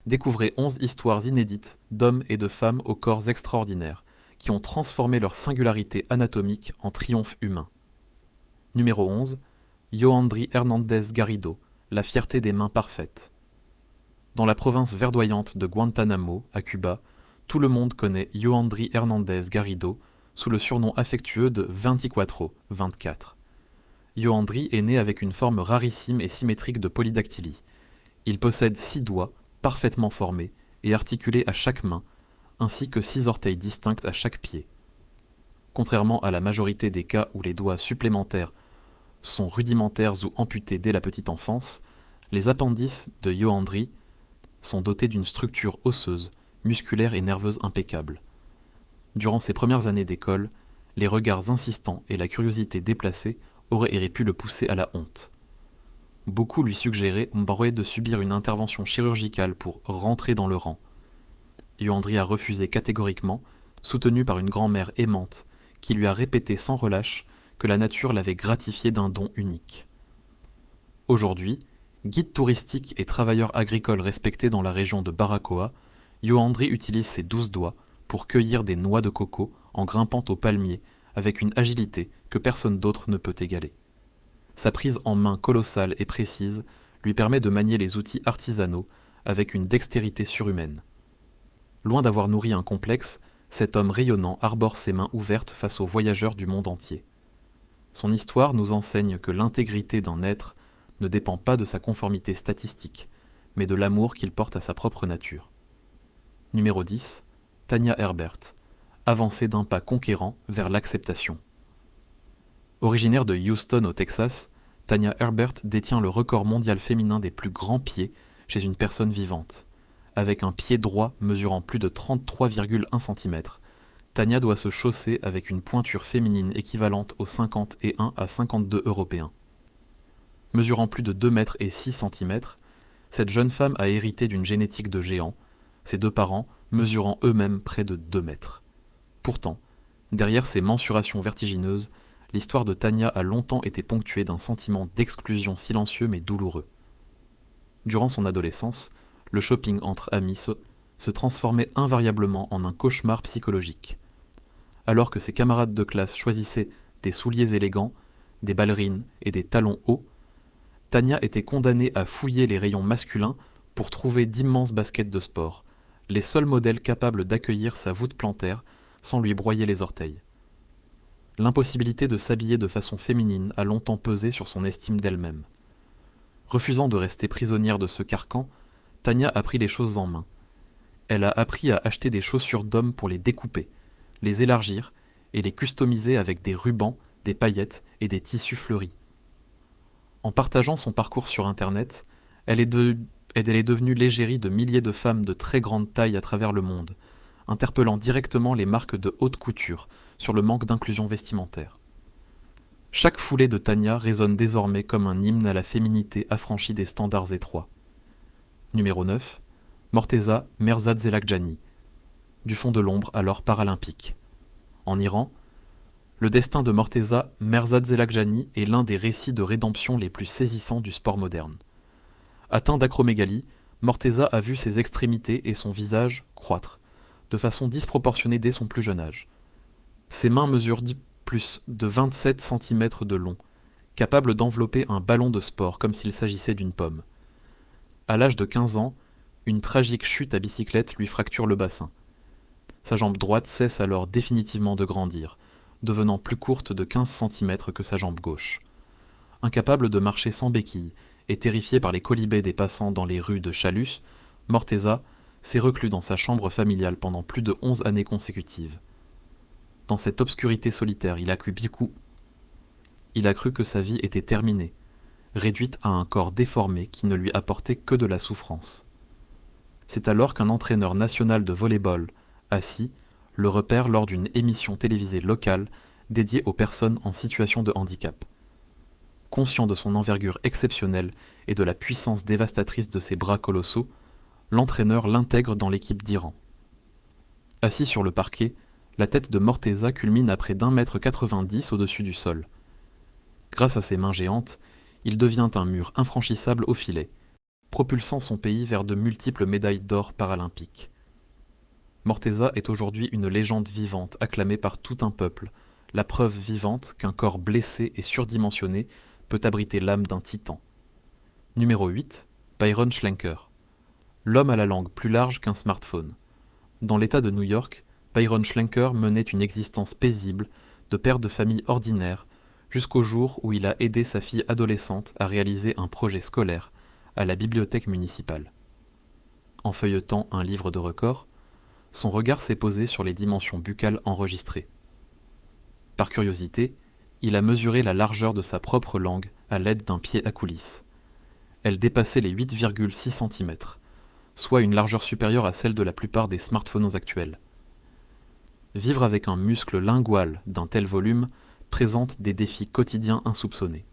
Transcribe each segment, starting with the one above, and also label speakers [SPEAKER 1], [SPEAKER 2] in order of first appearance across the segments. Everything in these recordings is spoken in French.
[SPEAKER 1] Découvrez 11 histoires inédites d'hommes et de femmes aux corps extraordinaires, qui ont transformé leur singularité anatomique en triomphe humain. Numéro 11. Yoandri Hernandez Garrido, la fierté des mains parfaites. Dans la province verdoyante de Guantanamo, à Cuba, tout le monde connaît Yoandri Hernandez Garrido sous le surnom affectueux de 24, 24. Yoandri est né avec une forme rarissime et symétrique de polydactylie. Il possède 6 doigts, parfaitement formés et articulés à chaque main, ainsi que 6 orteils distincts à chaque pied. Contrairement à la majorité des cas où les doigts supplémentaires sont rudimentaires ou amputés dès la petite enfance, les appendices de Yoandri sont dotés d'une structure osseuse, musculaire et nerveuse impeccable. Durant ses premières années d'école, les regards insistants et la curiosité déplacée auraient pu le pousser à la honte. Beaucoup lui suggéraient de subir une intervention chirurgicale pour rentrer dans le rang. Yoandri a refusé catégoriquement, soutenu par une grand-mère aimante qui lui a répété sans relâche que la nature l'avait gratifié d'un don unique. Aujourd'hui, guide touristique et travailleur agricole respecté dans la région de Baracoa, Yoandri utilise ses 12 doigts pour cueillir des noix de coco en grimpant au palmier avec une agilité que personne d'autre ne peut égaler. Sa prise en main colossale et précise lui permet de manier les outils artisanaux avec une dextérité surhumaine. Loin d'avoir nourri un complexe, cet homme rayonnant arbore ses mains ouvertes face aux voyageurs du monde entier. Son histoire nous enseigne que l'intégrité d'un être ne dépend pas de sa conformité statistique, mais de l'amour qu'il porte à sa propre nature. Numéro 10. Tanya Herbert. Avancée d'un pas conquérant vers l'acceptation. Originaire de Houston au Texas, Tanya Herbert détient le record mondial féminin des plus grands pieds chez une personne vivante. Avec un pied droit mesurant plus de 33,1 cm, Tanya doit se chausser avec une pointure féminine équivalente aux 51 à 52 européens. Mesurant plus de 2 mètres et 6 cm, cette jeune femme a hérité d'une génétique de géant, ses 2 parents mesurant eux-mêmes près de 2 mètres. Pourtant, derrière ces mensurations vertigineuses, l'histoire de Tanya a longtemps été ponctuée d'un sentiment d'exclusion silencieux mais douloureux. Durant son adolescence, le shopping entre amis se transformait invariablement en un cauchemar psychologique. Alors que ses camarades de classe choisissaient des souliers élégants, des ballerines et des talons hauts, Tanya était condamnée à fouiller les rayons masculins pour trouver d'immenses baskets de sport, les seuls modèles capables d'accueillir sa voûte plantaire sans lui broyer les orteils. L'impossibilité de s'habiller de façon féminine a longtemps pesé sur son estime d'elle-même. Refusant de rester prisonnière de ce carcan, Tanya a pris les choses en main. Elle a appris à acheter des chaussures d'homme pour les découper, les élargir et les customiser avec des rubans, des paillettes et des tissus fleuris. En partageant son parcours sur Internet, elle est devenue l'égérie de milliers de femmes de très grande taille à travers le monde, interpellant directement les marques de haute couture sur le manque d'inclusion vestimentaire. Chaque foulée de Tanya résonne désormais comme un hymne à la féminité affranchie des standards étroits. Numéro 9. Morteza Merzadzelakjani, du fond de l'ombre alors paralympique. En Iran, le destin de Morteza Merzadzelakjani est l'un des récits de rédemption les plus saisissants du sport moderne. Atteint d'acromégalie, Morteza a vu ses extrémités et son visage croître, de façon disproportionnée dès son plus jeune âge. Ses mains mesurent plus de 27 cm de long, capables d'envelopper un ballon de sport comme s'il s'agissait d'une pomme. À l'âge de 15 ans, une tragique chute à bicyclette lui fracture le bassin. Sa jambe droite cesse alors définitivement de grandir, devenant plus courte de 15 cm que sa jambe gauche. Incapable de marcher sans béquilles et terrifié par les quolibets des passants dans les rues de Chalus, Morteza s'est reclus dans sa chambre familiale pendant plus de 11 années consécutives. Dans cette obscurité solitaire, il a cru que sa vie était terminée, réduite à un corps déformé qui ne lui apportait que de la souffrance. C'est alors qu'un entraîneur national de volley-ball, assis, le repère lors d'une émission télévisée locale dédiée aux personnes en situation de handicap. Conscient de son envergure exceptionnelle et de la puissance dévastatrice de ses bras colossaux, l'entraîneur l'intègre dans l'équipe d'Iran. Assis sur le parquet, la tête de Morteza culmine à près d'1,90 m au-dessus du sol. Grâce à ses mains géantes, il devient un mur infranchissable au filet, propulsant son pays vers de multiples médailles d'or paralympiques. Morteza est aujourd'hui une légende vivante acclamée par tout un peuple, la preuve vivante qu'un corps blessé et surdimensionné peut abriter l'âme d'un titan. Numéro 8, Byron Schlenker. L'homme à la langue plus large qu'un smartphone. Dans l'État de New York, Byron Schlenker menait une existence paisible, de père de famille ordinaire, jusqu'au jour où il a aidé sa fille adolescente à réaliser un projet scolaire à la bibliothèque municipale. En feuilletant un livre de record, son regard s'est posé sur les dimensions buccales enregistrées. Par curiosité, il a mesuré la largeur de sa propre langue à l'aide d'un pied à coulisse. Elle dépassait les 8,6 cm, soit une largeur supérieure à celle de la plupart des smartphones actuels. Vivre avec un muscle lingual d'un tel volume présente des défis quotidiens insoupçonnés.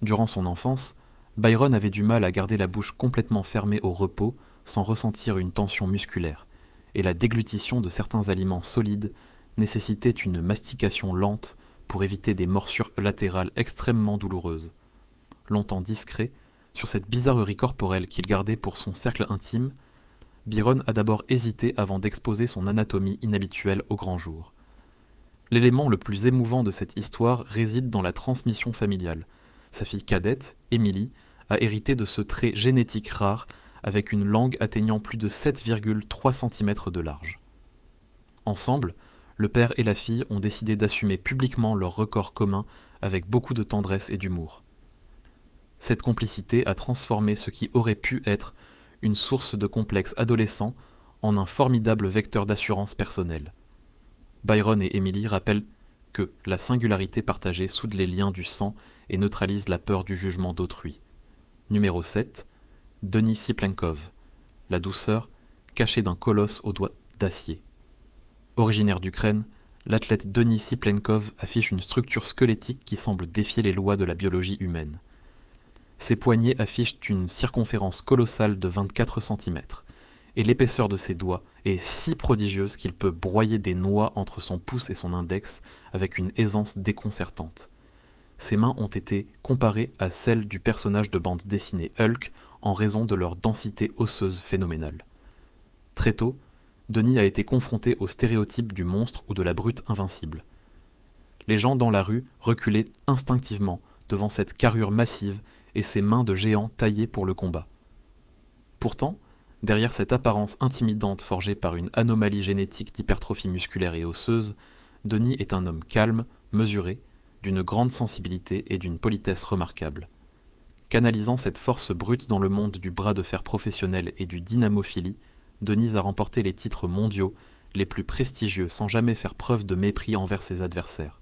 [SPEAKER 1] Durant son enfance, Byron avait du mal à garder la bouche complètement fermée au repos sans ressentir une tension musculaire, et la déglutition de certains aliments solides nécessitait une mastication lente pour éviter des morsures latérales extrêmement douloureuses. Longtemps discret, sur cette bizarrerie corporelle qu'il gardait pour son cercle intime, Byron a d'abord hésité avant d'exposer son anatomie inhabituelle au grand jour. L'élément le plus émouvant de cette histoire réside dans la transmission familiale. Sa fille cadette, Emily, a hérité de ce trait génétique rare avec une langue atteignant plus de 7,3 cm de large. Ensemble, le père et la fille ont décidé d'assumer publiquement leur record commun avec beaucoup de tendresse et d'humour. Cette complicité a transformé ce qui aurait pu être une source de complexe adolescent en un formidable vecteur d'assurance personnelle. Byron et Emily rappellent que la singularité partagée soude les liens du sang et neutralise la peur du jugement d'autrui. Numéro 7, Denis Siplenkov, la douceur cachée d'un colosse aux doigts d'acier. Originaire d'Ukraine, l'athlète Denis Siplenkov affiche une structure squelettique qui semble défier les lois de la biologie humaine. Ses poignets affichent une circonférence colossale de 24 cm, et l'épaisseur de ses doigts est si prodigieuse qu'il peut broyer des noix entre son pouce et son index avec une aisance déconcertante. Ses mains ont été comparées à celles du personnage de bande dessinée Hulk en raison de leur densité osseuse phénoménale. Très tôt, Denis a été confronté au stéréotype du monstre ou de la brute invincible. Les gens dans la rue reculaient instinctivement devant cette carrure massive et ses mains de géant taillées pour le combat. Pourtant, derrière cette apparence intimidante forgée par une anomalie génétique d'hypertrophie musculaire et osseuse, Denis est un homme calme, mesuré, d'une grande sensibilité et d'une politesse remarquable. Canalisant cette force brute dans le monde du bras de fer professionnel et du dynamophilie, Denis a remporté les titres mondiaux les plus prestigieux sans jamais faire preuve de mépris envers ses adversaires.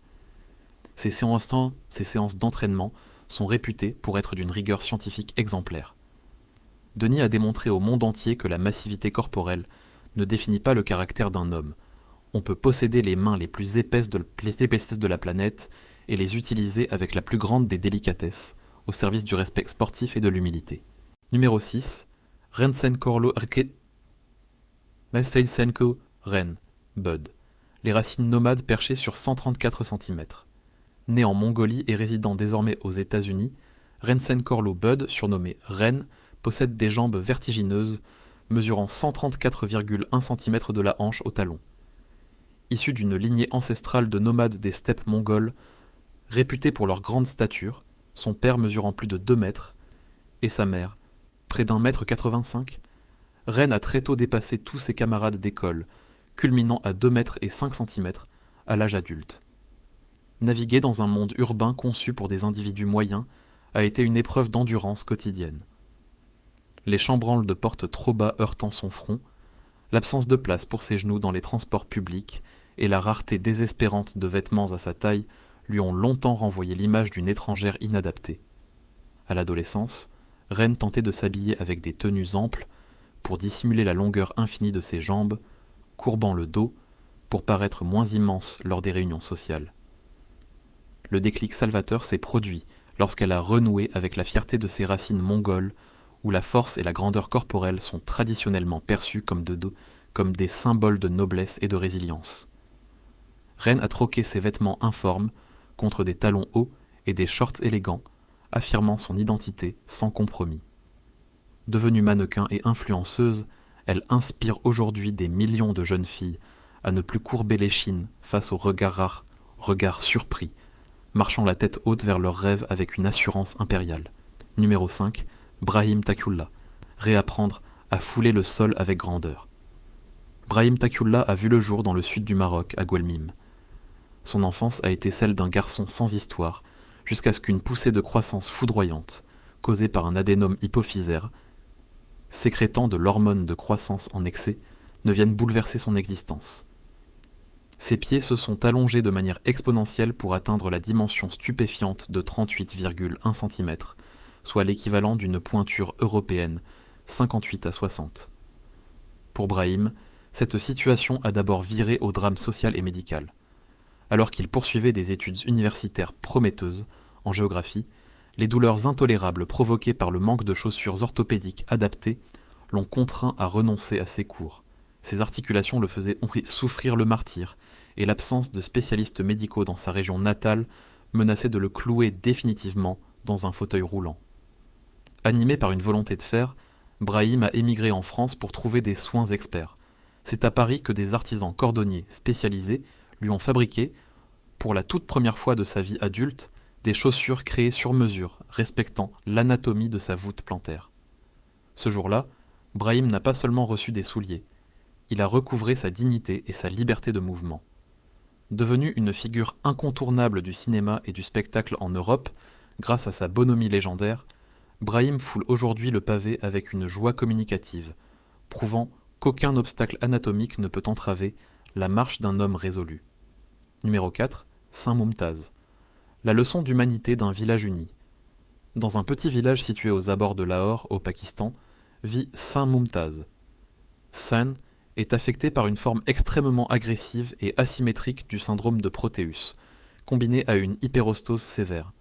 [SPEAKER 1] Ses séances d'entraînement sont réputées pour être d'une rigueur scientifique exemplaire. Denis a démontré au monde entier que la massivité corporelle ne définit pas le caractère d'un homme. On peut posséder les mains les plus épaisses de la planète et les utiliser avec la plus grande des délicatesses, au service du respect sportif et de l'humilité. Numéro 6, Rensenko Ren, Bud. Les racines nomades perchées sur 134 cm. Né en Mongolie et résidant désormais aux États-Unis, Rensenkorlo Bud, surnommé Ren, possède des jambes vertigineuses, mesurant 134,1 cm de la hanche au talon. Issu d'une lignée ancestrale de nomades des steppes mongoles, réputés pour leur grande stature, son père mesurant plus de 2 mètres, et sa mère, près d'1,85 m, Ren a très tôt dépassé tous ses camarades d'école, culminant à 2 mètres et 5 cm à l'âge adulte. Naviguer dans un monde urbain conçu pour des individus moyens a été une épreuve d'endurance quotidienne. Les chambranles de porte trop bas heurtant son front, l'absence de place pour ses genoux dans les transports publics et la rareté désespérante de vêtements à sa taille lui ont longtemps renvoyé l'image d'une étrangère inadaptée. À l'adolescence, Ren tentait de s'habiller avec des tenues amples pour dissimuler la longueur infinie de ses jambes, courbant le dos pour paraître moins immense lors des réunions sociales. Le déclic salvateur s'est produit lorsqu'elle a renoué avec la fierté de ses racines mongoles, où la force et la grandeur corporelle sont traditionnellement perçues comme des symboles de noblesse et de résilience. Ren a troqué ses vêtements informes contre des talons hauts et des shorts élégants, affirmant son identité sans compromis. Devenue mannequin et influenceuse, elle inspire aujourd'hui des millions de jeunes filles à ne plus courber l'échine face aux regards rares, regards surpris, marchant la tête haute vers leurs rêves avec une assurance impériale. Numéro 5, Brahim Takullah. Réapprendre à fouler le sol avec grandeur. Brahim Takullah a vu le jour dans le sud du Maroc, à Guelmim. Son enfance a été celle d'un garçon sans histoire, jusqu'à ce qu'une poussée de croissance foudroyante, causée par un adénome hypophysaire, sécrétant de l'hormone de croissance en excès, ne vienne bouleverser son existence. Ses pieds se sont allongés de manière exponentielle pour atteindre la dimension stupéfiante de 38,1 cm, soit l'équivalent d'une pointure européenne, 58 à 60. Pour Brahim, cette situation a d'abord viré au drame social et médical. Alors qu'il poursuivait des études universitaires prometteuses en géographie, les douleurs intolérables provoquées par le manque de chaussures orthopédiques adaptées l'ont contraint à renoncer à ses cours. Ses articulations le faisaient souffrir le martyre, et l'absence de spécialistes médicaux dans sa région natale menaçait de le clouer définitivement dans un fauteuil roulant. Animé par une volonté de fer, Brahim a émigré en France pour trouver des soins experts. C'est à Paris que des artisans cordonniers spécialisés lui ont fabriqué, pour la toute première fois de sa vie adulte, des chaussures créées sur mesure, respectant l'anatomie de sa voûte plantaire. Ce jour-là, Brahim n'a pas seulement reçu des souliers, il a recouvré sa dignité et sa liberté de mouvement. Devenu une figure incontournable du cinéma et du spectacle en Europe, grâce à sa bonhomie légendaire, Brahim foule aujourd'hui le pavé avec une joie communicative, prouvant qu'aucun obstacle anatomique ne peut entraver la marche d'un homme résolu. Numéro 4, Saint Mumtaz. La leçon d'humanité d'un village uni. Dans un petit village situé aux abords de Lahore, au Pakistan, vit Saint Mumtaz. Saint est affecté par une forme extrêmement agressive et asymétrique du syndrome de Proteus, combinée à une hyperostose sévère.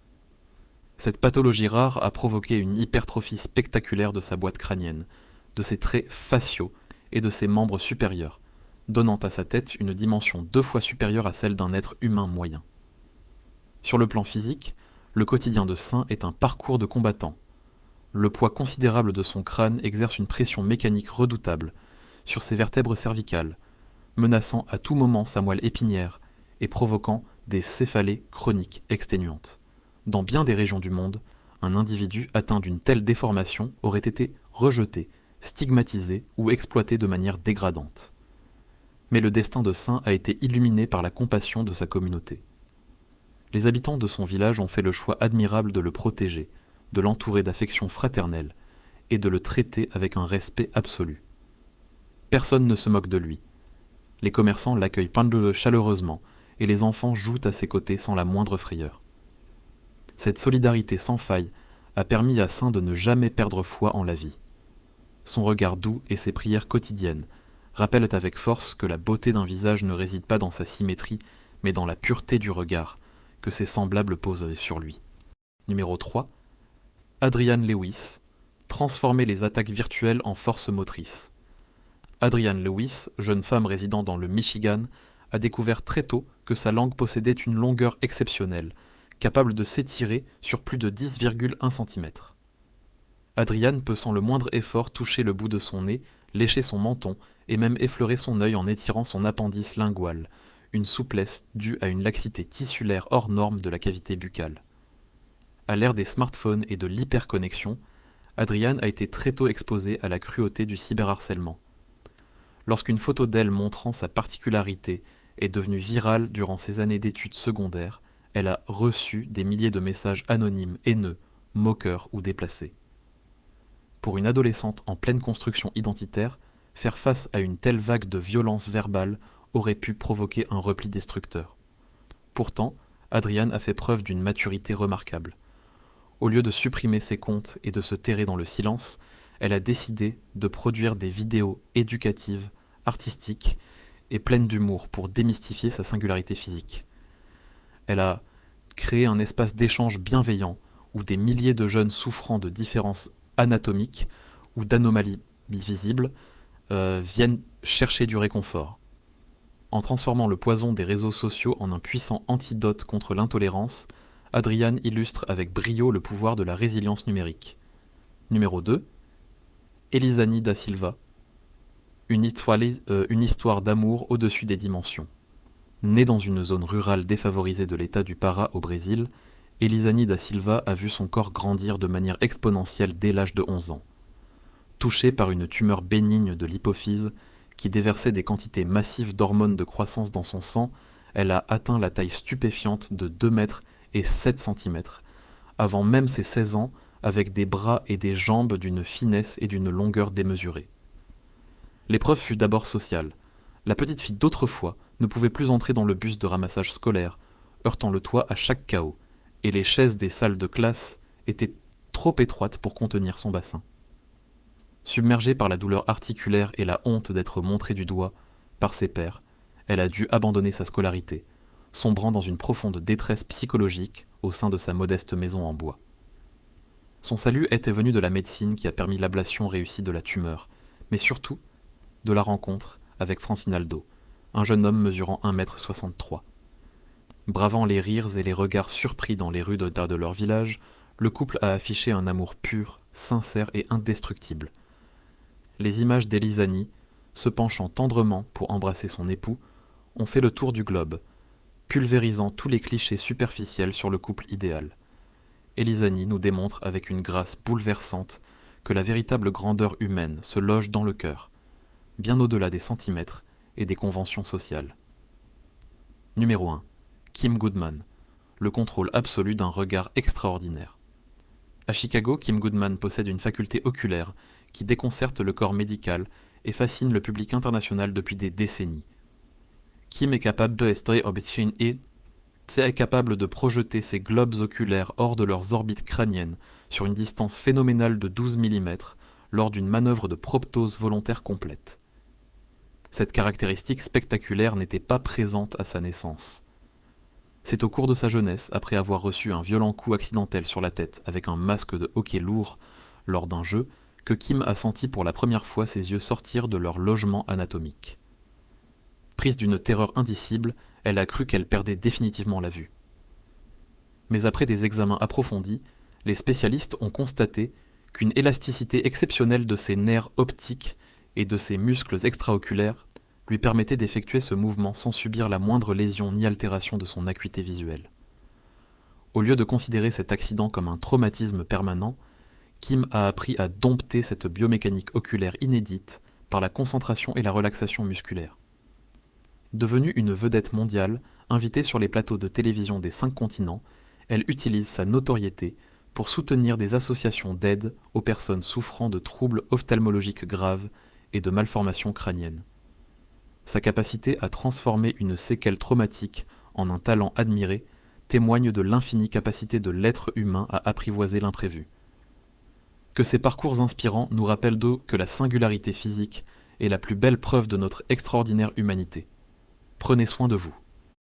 [SPEAKER 1] Cette pathologie rare a provoqué une hypertrophie spectaculaire de sa boîte crânienne, de ses traits faciaux et de ses membres supérieurs, donnant à sa tête une dimension 2 fois supérieure à celle d'un être humain moyen. Sur le plan physique, le quotidien de Saint est un parcours de combattant. Le poids considérable de son crâne exerce une pression mécanique redoutable sur ses vertèbres cervicales, menaçant à tout moment sa moelle épinière et provoquant des céphalées chroniques exténuantes. Dans bien des régions du monde, un individu atteint d'une telle déformation aurait été rejeté, stigmatisé ou exploité de manière dégradante. Mais le destin de Saint a été illuminé par la compassion de sa communauté. Les habitants de son village ont fait le choix admirable de le protéger, de l'entourer d'affection fraternelle et de le traiter avec un respect absolu. Personne ne se moque de lui. Les commerçants l'accueillent chaleureusement et les enfants jouent à ses côtés sans la moindre frayeur. Cette solidarité sans faille a permis à Saint de ne jamais perdre foi en la vie. Son regard doux et ses prières quotidiennes rappellent avec force que la beauté d'un visage ne réside pas dans sa symétrie, mais dans la pureté du regard que ses semblables posent sur lui. Numéro 3. Adrienne Lewis. Transformer les attaques virtuelles en force motrice. Adrienne Lewis, jeune femme résidant dans le Michigan, a découvert très tôt que sa langue possédait une longueur exceptionnelle, capable de s'étirer sur plus de 10,1 cm. Adrienne peut sans le moindre effort toucher le bout de son nez, lécher son menton et même effleurer son œil en étirant son appendice lingual, une souplesse due à une laxité tissulaire hors norme de la cavité buccale. À l'ère des smartphones et de l'hyperconnexion, Adrienne a été très tôt exposée à la cruauté du cyberharcèlement. Lorsqu'une photo d'elle montrant sa particularité est devenue virale durant ses années d'études secondaires, elle a reçu des milliers de messages anonymes, haineux, moqueurs ou déplacés. Pour une adolescente en pleine construction identitaire, faire face à une telle vague de violence verbale aurait pu provoquer un repli destructeur. Pourtant, Adrienne a fait preuve d'une maturité remarquable. Au lieu de supprimer ses comptes et de se terrer dans le silence, elle a décidé de produire des vidéos éducatives, artistiques et pleines d'humour pour démystifier sa singularité physique. Elle a créé un espace d'échange bienveillant où des milliers de jeunes souffrant de différences anatomiques ou d'anomalies visibles viennent chercher du réconfort. En transformant le poison des réseaux sociaux en un puissant antidote contre l'intolérance, Adrienne illustre avec brio le pouvoir de la résilience numérique. Numéro 2. Elisani da Silva, une histoire d'amour au-dessus des dimensions. Née dans une zone rurale défavorisée de l'état du Pará au Brésil, Elisani da Silva a vu son corps grandir de manière exponentielle dès l'âge de 11 ans. Touchée par une tumeur bénigne de l'hypophyse qui déversait des quantités massives d'hormones de croissance dans son sang, elle a atteint la taille stupéfiante de 2 mètres et 7 centimètres, avant même ses 16 ans, avec des bras et des jambes d'une finesse et d'une longueur démesurée. L'épreuve fut d'abord sociale. La petite fille d'autrefois ne pouvait plus entrer dans le bus de ramassage scolaire, heurtant le toit à chaque chaos, et les chaises des salles de classe étaient trop étroites pour contenir son bassin. Submergée par la douleur articulaire et la honte d'être montrée du doigt par ses pairs, elle a dû abandonner sa scolarité, sombrant dans une profonde détresse psychologique au sein de sa modeste maison en bois. Son salut était venu de la médecine qui a permis l'ablation réussie de la tumeur, mais surtout de la rencontre avec Francinaldo, un jeune homme mesurant 1,63 m. Bravant les rires et les regards surpris dans les rues de leur village, le couple a affiché un amour pur, sincère et indestructible. Les images d'Elisani, se penchant tendrement pour embrasser son époux, ont fait le tour du globe, pulvérisant tous les clichés superficiels sur le couple idéal. Elisani nous démontre avec une grâce bouleversante que la véritable grandeur humaine se loge dans le cœur, bien au-delà des centimètres et des conventions sociales. Numéro 1. Kim Goodman, le contrôle absolu d'un regard extraordinaire. À Chicago, Kim Goodman possède une faculté oculaire qui déconcerte le corps médical et fascine le public international depuis des décennies. Kim est capable de projeter ses globes oculaires hors de leurs orbites crâniennes sur une distance phénoménale de 12 mm lors d'une manœuvre de proptose volontaire complète. Cette caractéristique spectaculaire n'était pas présente à sa naissance. C'est au cours de sa jeunesse, après avoir reçu un violent coup accidentel sur la tête avec un masque de hockey lourd lors d'un jeu, que Kim a senti pour la première fois ses yeux sortir de leur logement anatomique. Prise d'une terreur indicible, elle a cru qu'elle perdait définitivement la vue. Mais après des examens approfondis, les spécialistes ont constaté qu'une élasticité exceptionnelle de ses nerfs optiques et de ses muscles extraoculaires lui permettait d'effectuer ce mouvement sans subir la moindre lésion ni altération de son acuité visuelle. Au lieu de considérer cet accident comme un traumatisme permanent, Kim a appris à dompter cette biomécanique oculaire inédite par la concentration et la relaxation musculaire. Devenue une vedette mondiale, invitée sur les plateaux de télévision des 5 continents, elle utilise sa notoriété pour soutenir des associations d'aide aux personnes souffrant de troubles ophtalmologiques graves et de malformations crâniennes. Sa capacité à transformer une séquelle traumatique en un talent admiré témoigne de l'infinie capacité de l'être humain à apprivoiser l'imprévu. Que ces parcours inspirants nous rappellent d'eux que la singularité physique est la plus belle preuve de notre extraordinaire humanité. Prenez soin de vous.